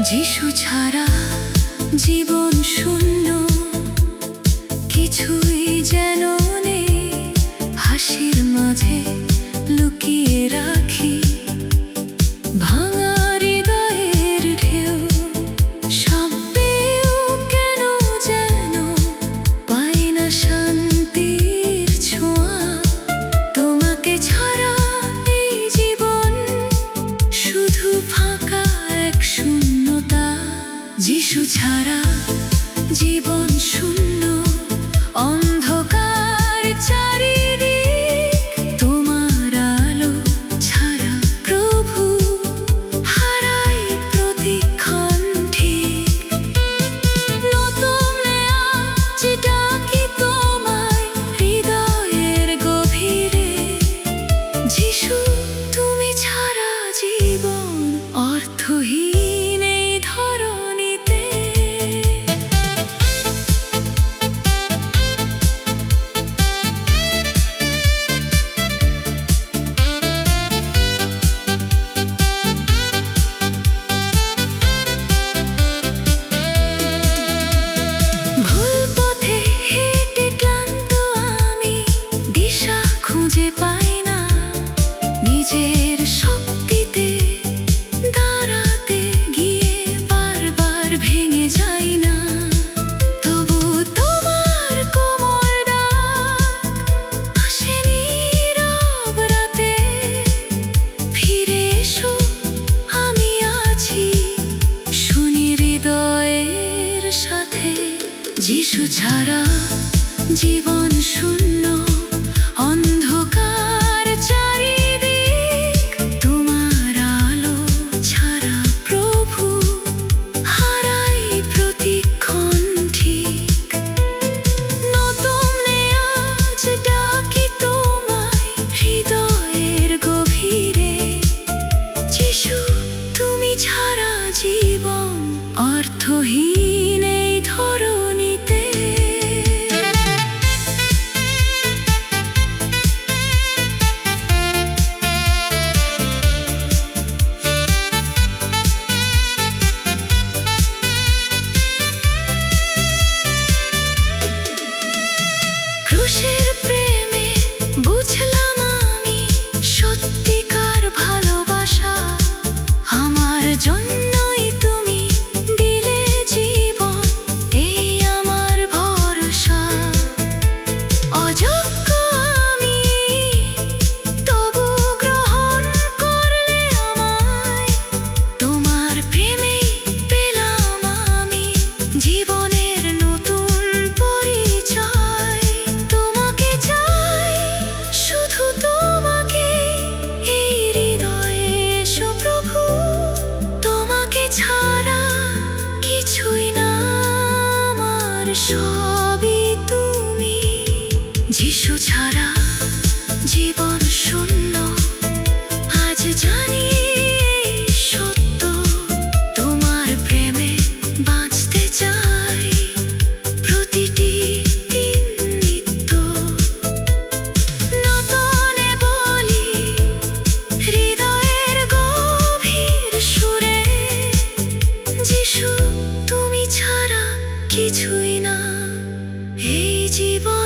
যিশু ছাড়া জীবন শূন্য, কিছুই যেন নেই। হাসির মাঝে লুকিয়ে রাখি ভাঙা হৃদয়ের ঢেউ। সব পেয়েও কেন যেন পাই না শান্তির ছোঁয়া। তোমাকে ছাড়া এই জীবন শুধু ফাঁকা এক শূন্যতা। যিশু ছাড়া জীবন শূন্য, অন্ধকার চারিদিক। তোমার আলো ছাড়া প্রভু হারাই প্রতিক্ষণ ঠিক। নতুন আজ ডাকি তোমায় হৃদয়ের গভীরে। যিশু তুমি ছাড়া জীবন অর্থহীন এই ধরণীতে। ভুল পথে হেঁটে ক্লান্ত আমি, দিশা খুঁজে পাই না। নিজের শক্তিতে দাঁড়াতে গিয়ে বারবার ভেঙে যাই না। তবু তোমার কোমল ডাক আসে নীরব রাতে। ফিরে এসো, আমি আছি, শুনি হৃদয়ের সাথে। যিশু ছাড়া জীবন শূন্য, অন্ধকার চারিদিক। তোমার আলো ছাড়া প্রভু হারাই প্রতিক্ষণ ঠিক। নতুন আজ ডাকি তোমায় হৃদয়ের গভীরে। যিশু তুমি ছাড়া জীবন অর্থহীন এই ধরণীতে। ক্রুশের প্রেমে বুঝলাম আমি সত্যিকার ভালোবাসা। আমার জন্যই তুমি দিলে জীবন, এই আমার ভরসা। অযোগ্য আমি, তবু গ্রহণ করলে আমায়। তোমার প্রেমেই পেলাম আমি জীবনের নতুন পরিচয়। তোমাকে চাই, শুধু তোমাকে, এই হৃদয়ে এসো প্রভু। তোমাকে ছাড়া কিছুই না আমার, সবই তুমি। যিশু ছাড়া জীবন শূন্য, আজ জানি এই সত্য। তোমার প্রেমে বাঁচতে চাই প্রতিটি দিন নিত্য। নতুনে বলি হৃদয়ের গভীর সুরে, যিশু তুমি ছাড়া কিছুই না এই জীবন।